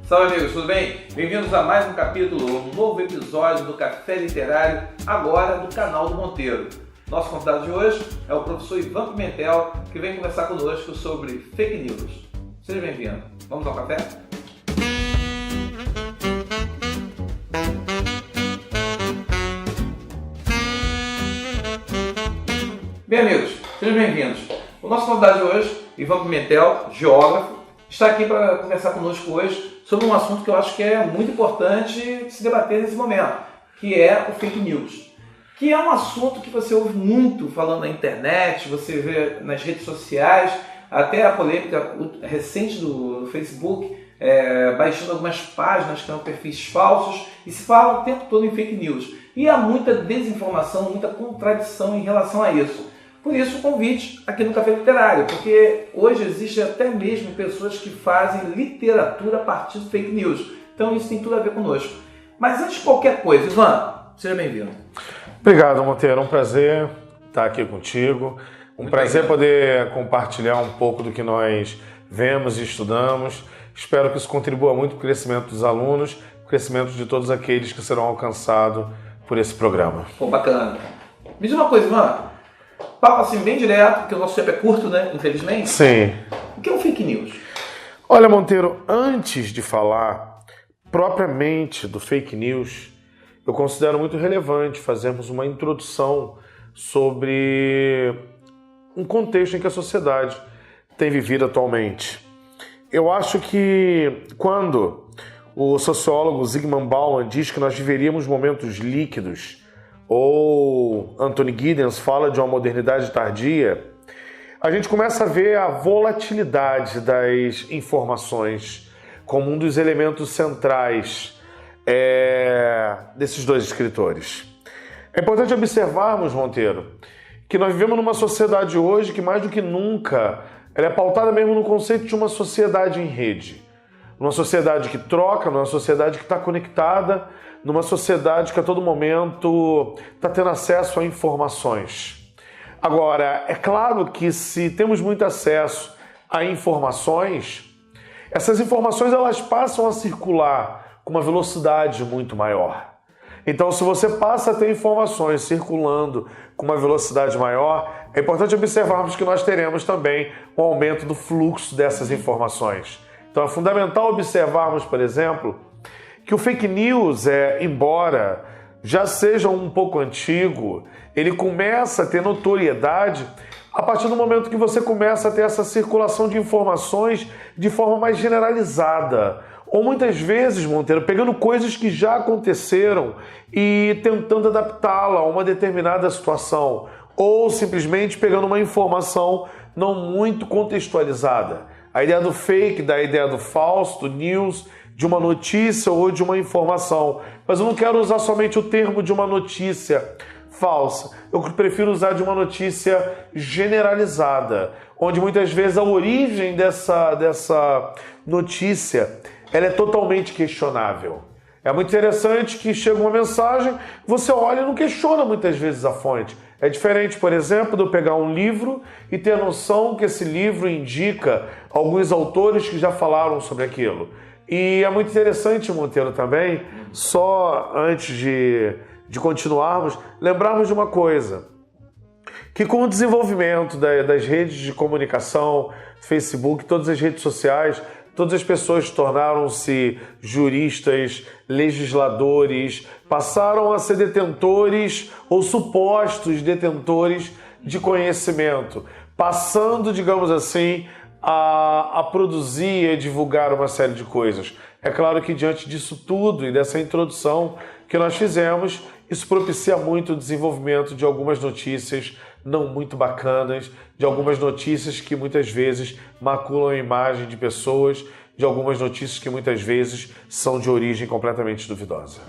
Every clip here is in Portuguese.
Salve amigos, tudo bem? Bem-vindos a mais um capítulo, um novo episódio do Café Literário, agora do canal do Monteiro. Nosso convidado de hoje é o professor Ivan Pimentel, que vem conversar conosco sobre fake news. Seja bem-vindo. Vamos ao café? Bem amigos, sejam bem-vindos. O nosso convidado de hoje, Ivan Pimentel, geógrafo, está aqui para conversar conosco hoje sobre um assunto que eu acho que é muito importante se debater nesse momento, que é o fake news. Que é um assunto que você ouve muito falando na internet, você vê nas redes sociais, até a polêmica recente do Facebook, baixando algumas páginas que têm perfis falsos, e se fala o tempo todo em fake news. E há muita desinformação, muita contradição em relação a isso. Por isso o convite aqui no Café Literário, porque hoje existem até mesmo pessoas que fazem literatura a partir de fake news. Então isso tem tudo a ver conosco. Mas antes de qualquer coisa, Ivan, seja bem-vindo. Obrigado, Monteiro. É um prazer estar aqui contigo. Muito prazer poder compartilhar um pouco do que nós vemos e estudamos. Espero que isso contribua muito para o crescimento dos alunos, para o crescimento de todos aqueles que serão alcançados por esse programa. Pô, bacana. Me diz uma coisa, Ivan. Papo assim bem direto, porque o nosso tempo é curto, né? Infelizmente. Sim. O que é um fake news? Olha, Monteiro, antes de falar propriamente do fake news, eu considero muito relevante fazermos uma introdução sobre um contexto em que a sociedade tem vivido atualmente. Eu acho que quando o sociólogo Zygmunt Bauman diz que nós viveríamos momentos líquidos, ou Anthony Giddens fala de uma modernidade tardia, a gente começa a ver a volatilidade das informações como um dos elementos centrais desses dois escritores. É importante observarmos, Monteiro, que nós vivemos numa sociedade hoje que mais do que nunca ela é pautada mesmo no conceito de uma sociedade em rede. Numa sociedade que troca, numa sociedade que está conectada, numa sociedade que a todo momento está tendo acesso a informações. Agora, é claro que se temos muito acesso a informações, essas informações elas passam a circular com uma velocidade muito maior. Então, se você passa a ter informações circulando com uma velocidade maior, é importante observarmos que nós teremos também um aumento do fluxo dessas informações. Então, é fundamental observarmos, por exemplo, que o fake news, embora já seja um pouco antigo, ele começa a ter notoriedade a partir do momento que você começa a ter essa circulação de informações de forma mais generalizada. Ou muitas vezes, Monteiro, pegando coisas que já aconteceram e tentando adaptá-la a uma determinada situação. Ou simplesmente pegando uma informação não muito contextualizada. A ideia do fake, da ideia do falso, do news, de uma notícia ou de uma informação. Mas eu não quero usar somente o termo de uma notícia falsa. Eu prefiro usar de uma notícia generalizada, onde muitas vezes a origem dessa notícia ela é totalmente questionável. É muito interessante que chega uma mensagem, você olha e não questiona muitas vezes a fonte. É diferente, por exemplo, de eu pegar um livro e ter a noção que esse livro indica alguns autores que já falaram sobre aquilo. E é muito interessante, Monteiro, também, só antes de continuarmos, lembrarmos de uma coisa, que com o desenvolvimento das redes de comunicação, Facebook, todas as redes sociais, todas as pessoas tornaram-se juristas, legisladores, passaram a ser detentores ou supostos detentores de conhecimento, passando, digamos assim, a produzir e a divulgar uma série de coisas. É claro que diante disso tudo e dessa introdução que nós fizemos, isso propicia muito o desenvolvimento de algumas notícias não muito bacanas, de algumas notícias que muitas vezes maculam a imagem de pessoas, de algumas notícias que muitas vezes são de origem completamente duvidosa.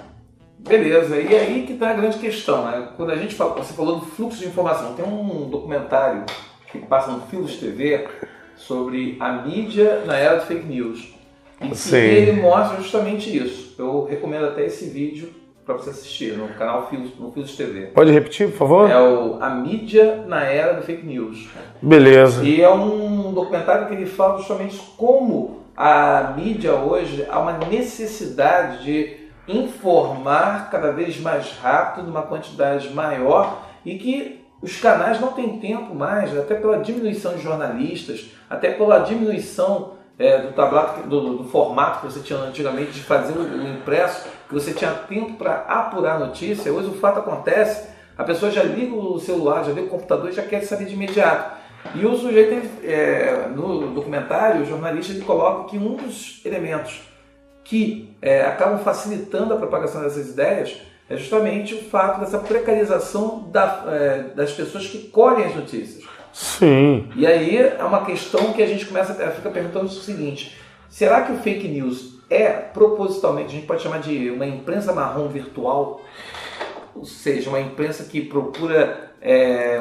Beleza, e aí que está a grande questão, né? Quando a gente fala, você falou do fluxo de informação, tem um documentário que passa no Fios TV sobre a mídia na era do fake news. E ele mostra justamente isso. Eu recomendo até esse vídeo para você assistir no canal no Fios TV. Pode repetir, por favor? É a mídia na era do fake news. Beleza. E é um documentário que ele fala justamente como a mídia hoje há uma necessidade de informar cada vez mais rápido, numa quantidade maior, e que os canais não têm tempo mais, até pela diminuição de jornalistas, até pela diminuição do formato que você tinha antigamente de fazer o impresso, que você tinha tempo para apurar a notícia. Hoje o fato acontece, a pessoa já liga o celular, já liga o computador e já quer saber de imediato. E o sujeito, no documentário, o jornalista, ele coloca que um dos elementos que acabam facilitando a propagação dessas ideias é justamente o fato dessa precarização das pessoas que colhem as notícias. Sim. E aí é uma questão que a gente fica perguntando o seguinte: será que o fake news é propositalmente, a gente pode chamar de uma imprensa marrom virtual? Ou seja, uma imprensa que procura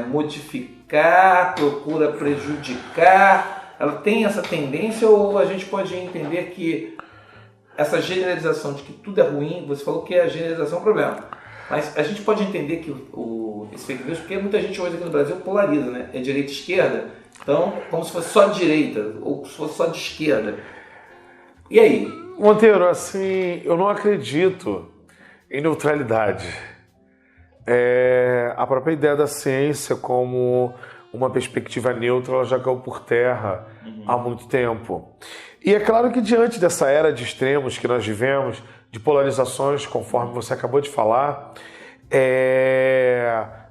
modificar, procura prejudicar? Ela tem essa tendência, ou a gente pode entender que essa generalização de que tudo é ruim, você falou que a generalização é um problema, mas a gente pode entender que esse fake news, porque muita gente hoje aqui no Brasil polariza, né? É direita e esquerda, então como se fosse só de direita, ou se fosse só de esquerda. E aí? Monteiro, assim, eu não acredito em neutralidade. A própria ideia da ciência como uma perspectiva neutra, ela já caiu por terra há muito tempo. E é claro que diante dessa era de extremos que nós vivemos, de polarizações, conforme você acabou de falar,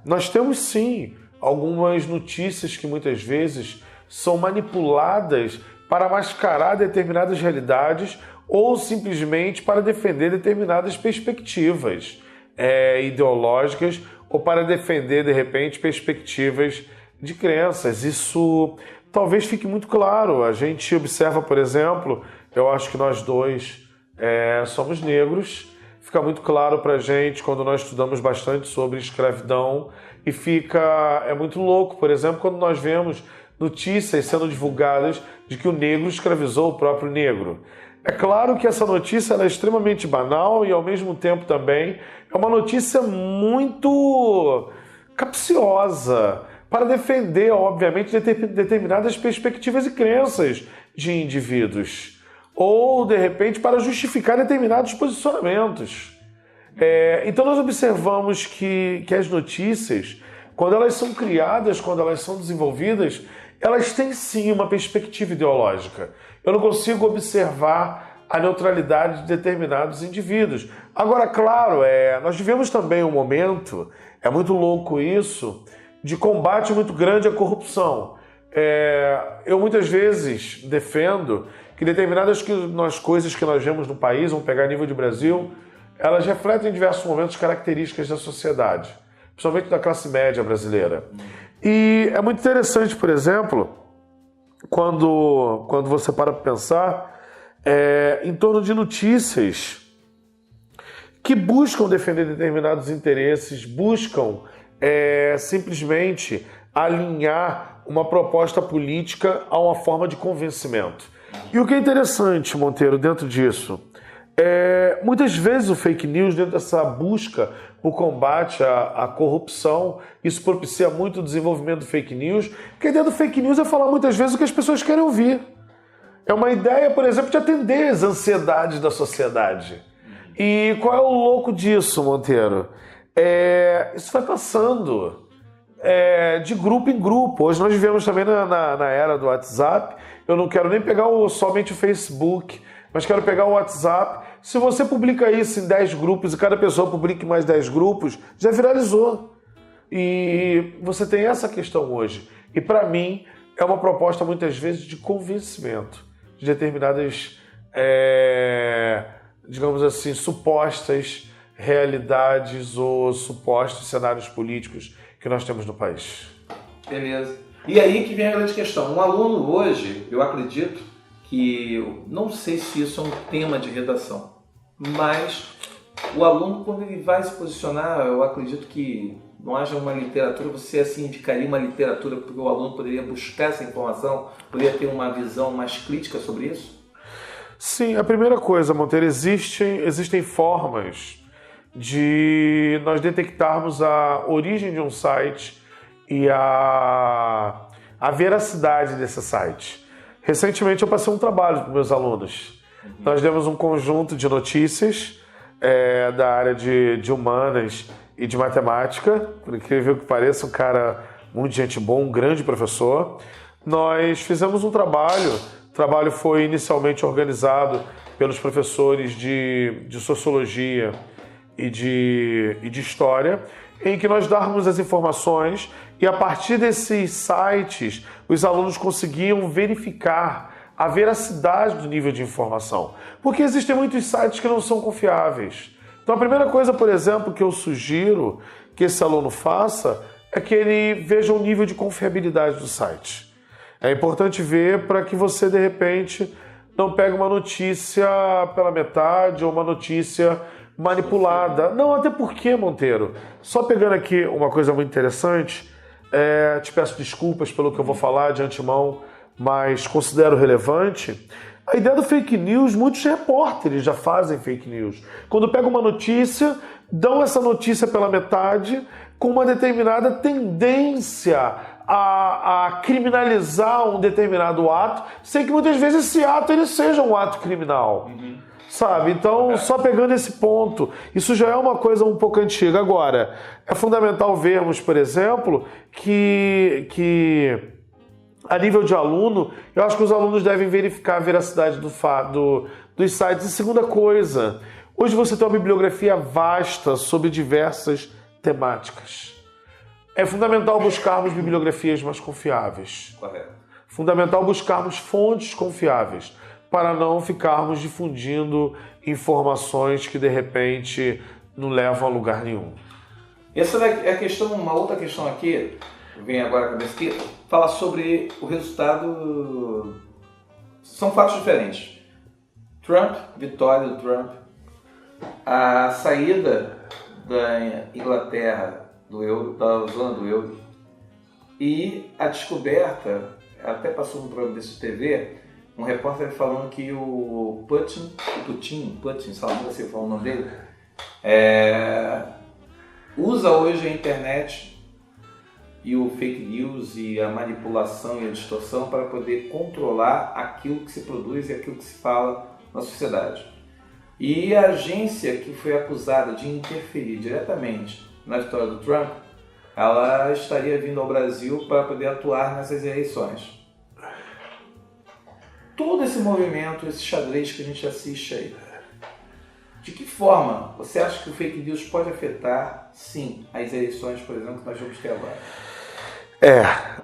nós temos sim algumas notícias que muitas vezes são manipuladas para mascarar determinadas realidades ou simplesmente para defender determinadas perspectivas ideológicas ou para defender, de repente, perspectivas de crenças. Isso talvez fique muito claro. A gente observa, por exemplo, eu acho que nós dois somos negros. Fica muito claro para a gente quando nós estudamos bastante sobre escravidão e é muito louco, por exemplo, quando nós vemos notícias sendo divulgadas de que o negro escravizou o próprio negro. É claro que essa notícia ela é extremamente banal e, ao mesmo tempo, também é uma notícia muito capciosa para defender, obviamente, determinadas perspectivas e crenças de indivíduos. Ou, de repente, para justificar determinados posicionamentos. Então, nós observamos que as notícias, quando elas são criadas, quando elas são desenvolvidas, elas têm sim uma perspectiva ideológica. Eu não consigo observar a neutralidade de determinados indivíduos. Agora, claro, nós vivemos também um momento, é muito louco isso, de combate muito grande à corrupção. Eu muitas vezes defendo que determinadas coisas que nós vemos no país, vamos pegar a nível de Brasil, elas refletem em diversos momentos características da sociedade, principalmente da classe média brasileira. E é muito interessante, por exemplo, quando você para pensar em torno de notícias que buscam defender determinados interesses, buscam simplesmente alinhar uma proposta política a uma forma de convencimento. E o que é interessante, Monteiro, dentro disso, muitas vezes o fake news, dentro dessa busca por combate à corrupção, isso propicia muito o desenvolvimento do fake news, porque dentro do fake news é falar muitas vezes o que as pessoas querem ouvir. É uma ideia, por exemplo, de atender as ansiedades da sociedade. E qual é o louco disso, Monteiro? Isso vai passando de grupo em grupo. Hoje nós vivemos também na era do WhatsApp. Eu não quero nem pegar somente o Facebook, mas quero pegar o WhatsApp. Se você publica isso em 10 grupos e cada pessoa publica em mais 10 grupos, já viralizou. E você tem essa questão hoje. E para mim é uma proposta muitas vezes de convencimento de determinadas, digamos assim, supostas realidades ou supostos cenários políticos que nós temos no país. Beleza. E aí que vem a grande questão. Um aluno hoje, eu acredito que, não sei se isso é um tema de redação, mas o aluno, quando ele vai se posicionar, eu acredito que não haja uma literatura, você assim indicaria uma literatura porque o aluno poderia buscar essa informação, poderia ter uma visão mais crítica sobre isso? Sim, a primeira coisa, Monteiro, existem formas de nós detectarmos a origem de um site e a veracidade desse site. Recentemente eu passei um trabalho com meus alunos. Nós demos um conjunto de notícias da área de humanas e de matemática, por incrível que pareça, um cara muito gente boa, um grande professor. Nós fizemos um trabalho, o trabalho foi inicialmente organizado pelos professores de sociologia e de história, em que nós dávamos as informações e a partir desses sites os alunos conseguiam verificar a veracidade do nível de informação. Porque existem muitos sites que não são confiáveis. Então a primeira coisa, por exemplo, que eu sugiro que esse aluno faça é que ele veja o nível de confiabilidade do site. É importante ver para que você, de repente, não pegue uma notícia pela metade ou uma notícia manipulada. Não, até porque, Monteiro, só pegando aqui uma coisa muito interessante, te peço desculpas pelo que eu vou falar de antemão, mas considero relevante. A ideia do fake news, muitos repórteres já fazem fake news. Quando pegam uma notícia, dão essa notícia pela metade com uma determinada tendência a criminalizar um determinado ato, sem que muitas vezes esse ato ele seja um ato criminal. Sabe? Então, só pegando esse ponto, isso já é uma coisa um pouco antiga. Agora, é fundamental vermos, por exemplo, que a nível de aluno, eu acho que os alunos devem verificar a veracidade dos sites. E segunda coisa, hoje você tem uma bibliografia vasta sobre diversas temáticas. É fundamental buscarmos bibliografias mais confiáveis. Correto. Fundamental buscarmos fontes confiáveis para não ficarmos difundindo informações que de repente não levam a lugar nenhum. Essa é a questão, uma outra questão aqui, vem agora à cabeça aqui, fala sobre o resultado. São fatos diferentes. Vitória do Trump, a saída da Inglaterra do euro, da zona do euro, e a descoberta, até passou no programa desse TV, um repórter falando que o Putin, sabe se fala o nome dele, usa hoje a internet e o fake news e a manipulação e a distorção para poder controlar aquilo que se produz e aquilo que se fala na sociedade. E a agência que foi acusada de interferir diretamente na vitória do Trump, ela estaria vindo ao Brasil para poder atuar nessas eleições. Todo esse movimento, esse xadrez que a gente assiste aí, de que forma você acha que o fake news pode afetar, sim, as eleições, por exemplo, que nós vamos ter agora?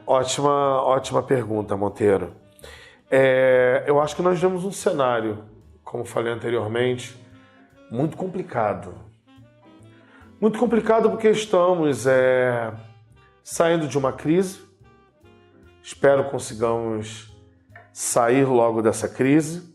Ótima pergunta, Monteiro. Eu acho que nós vemos um cenário, como falei anteriormente, muito complicado. Muito complicado porque estamos saindo de uma crise. Espero consigamos sair logo dessa crise.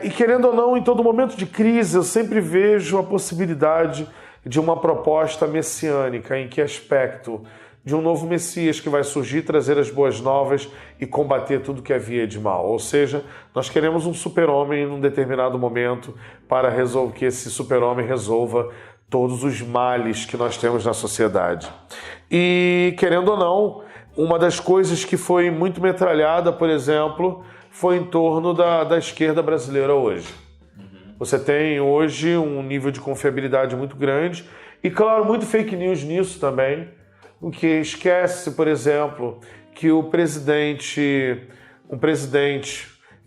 E querendo ou não, em todo momento de crise, eu sempre vejo a possibilidade de uma proposta messiânica. Em que aspecto? De um novo Messias que vai surgir, trazer as boas novas e combater tudo que havia de mal. Ou seja, nós queremos um super-homem em um determinado momento para que esse super-homem resolva todos os males que nós temos na sociedade. E, querendo ou não, uma das coisas que foi muito metralhada, por exemplo, foi em torno da esquerda brasileira hoje. Você tem hoje um nível de confiabilidade muito grande e, claro, muito fake news nisso também, o que esquece, por exemplo, que um presidente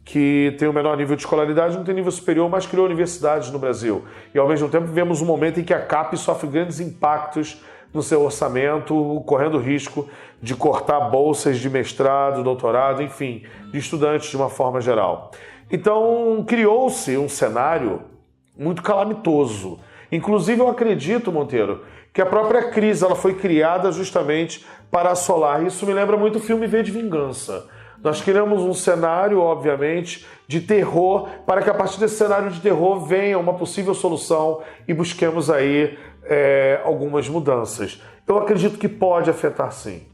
que tem o menor nível de escolaridade não tem nível superior, mas criou universidades no Brasil. E, ao mesmo tempo, vivemos um momento em que a CAPES sofre grandes impactos no seu orçamento, correndo risco de cortar bolsas de mestrado, doutorado, enfim, de estudantes de uma forma geral. Então, criou-se um cenário muito calamitoso. Inclusive, eu acredito, Monteiro, que a própria crise ela foi criada justamente para assolar. Isso me lembra muito o filme V de Vingança. Nós criamos um cenário, obviamente, de terror, para que a partir desse cenário de terror venha uma possível solução e busquemos aí algumas mudanças. Eu acredito que pode afetar sim.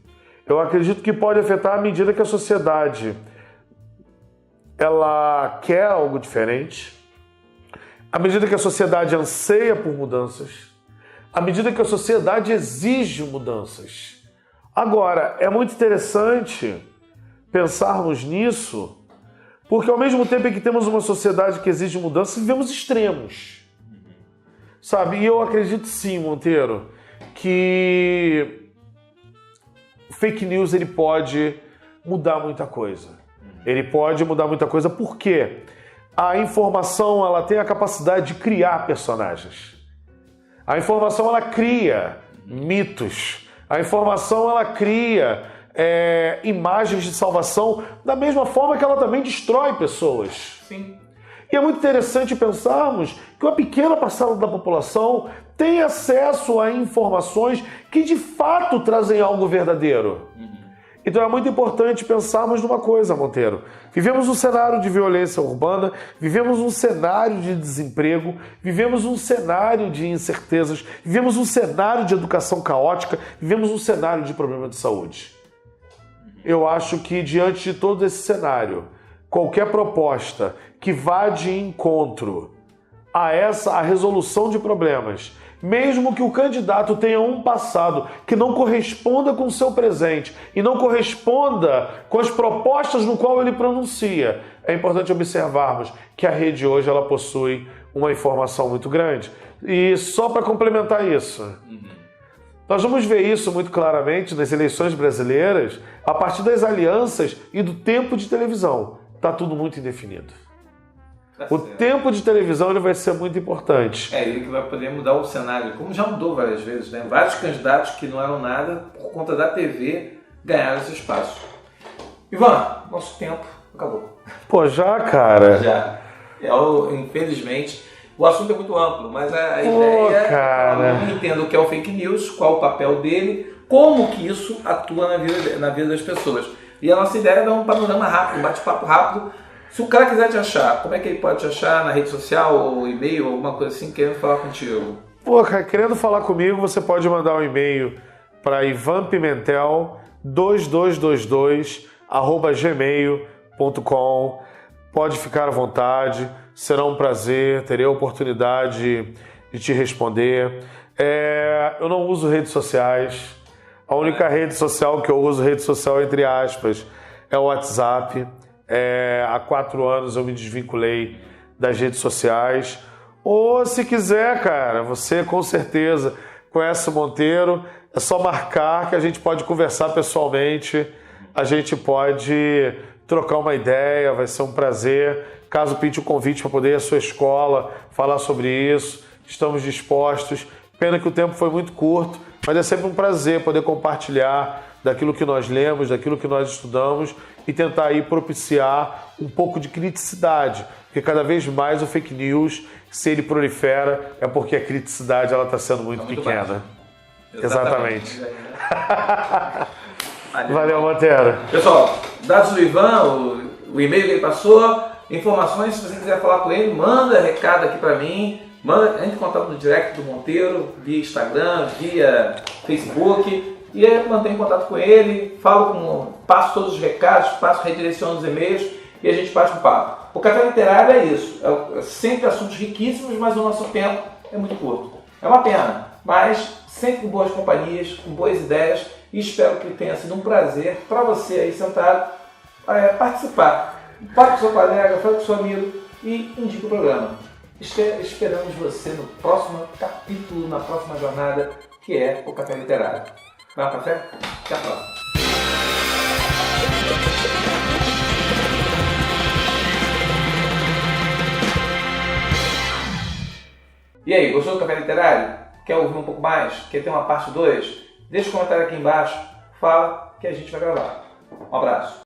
Eu acredito que pode afetar à medida que a sociedade ela quer algo diferente, à medida que a sociedade anseia por mudanças, à medida que a sociedade exige mudanças. Agora, é muito interessante pensarmos nisso, porque ao mesmo tempo em que temos uma sociedade que exige mudança, vivemos extremos. Sabe? E eu acredito sim, Monteiro, que fake news ele pode mudar muita coisa. Ele pode mudar muita coisa porque a informação ela tem a capacidade de criar personagens. A informação ela cria mitos. A informação ela cria imagens de salvação da mesma forma que ela também destrói pessoas. Sim. E é muito interessante pensarmos que uma pequena parcela da população tem acesso a informações que de fato trazem algo verdadeiro. Então é muito importante pensarmos numa coisa, Monteiro. Vivemos um cenário de violência urbana, vivemos um cenário de desemprego, vivemos um cenário de incertezas, vivemos um cenário de educação caótica, vivemos um cenário de problema de saúde. Eu acho que diante de todo esse cenário, qualquer proposta que vá de encontro a resolução de problemas, mesmo que o candidato tenha um passado que não corresponda com o seu presente e não corresponda com as propostas no qual ele pronuncia, é importante observarmos que a rede hoje ela possui uma informação muito grande. E só para complementar isso, nós vamos ver isso muito claramente nas eleições brasileiras a partir das alianças e do tempo de televisão. Está tudo muito indefinido. O tempo de televisão ele vai ser muito importante. Ele que vai poder mudar o cenário, como já mudou várias vezes, né? Vários candidatos que não eram nada, por conta da TV, ganharam esse espaço. Ivan, nosso tempo acabou. Pô, já, cara? Já. Infelizmente, o assunto é muito amplo, mas a ideia cara. Eu entendo o que é o fake news, qual o papel dele, como que isso atua na vida das pessoas. E a nossa ideia é dar um panorama rápido, um bate-papo rápido. Se o cara quiser te achar, como é que ele pode te achar na rede social ou e-mail, alguma coisa assim, querendo falar contigo? Pô, cara, querendo falar comigo, você pode mandar um e-mail para ivanpimentel2222@gmail.com. Pode ficar à vontade, será um prazer, terei a oportunidade de te responder. Eu não uso redes sociais. A única rede social que eu uso, rede social entre aspas, é o WhatsApp. Há 4 anos eu me desvinculei das redes sociais. Ou se quiser, cara, você com certeza conhece o Monteiro, é só marcar que a gente pode conversar pessoalmente, a gente pode trocar uma ideia, vai ser um prazer. Caso pinte o convite para poder ir à sua escola, falar sobre isso, estamos dispostos. Pena que o tempo foi muito curto, mas é sempre um prazer poder compartilhar daquilo que nós lemos, daquilo que nós estudamos e tentar aí propiciar um pouco de criticidade, porque cada vez mais o fake news, se ele prolifera, é porque a criticidade ela está sendo muito pequena. Exatamente. Valeu, Monteiro. Pessoal, dados do Ivan, o e-mail que ele passou, informações, se você quiser falar com ele, manda recado aqui para mim, entre em contato no direct do Monteiro, via Instagram, via Facebook, e aí mantenha em contato com ele, passo todos os recados, redireciono os e-mails e a gente bate um papo. O Café Literário é isso, é sempre assuntos riquíssimos, mas o nosso tempo é muito curto. É uma pena, mas sempre com boas companhias, com boas ideias, e espero que tenha sido um prazer para você aí sentado participar. Fale com seu colega, fale com seu amigo e indique o programa. Esperamos você no próximo capítulo, na próxima jornada, que é o Café Literário. Vai ao café? Até a próxima. E aí, gostou do Café Literário? Quer ouvir um pouco mais? Quer ter uma parte 2? Deixa um comentário aqui embaixo, fala que a gente vai gravar. Um abraço.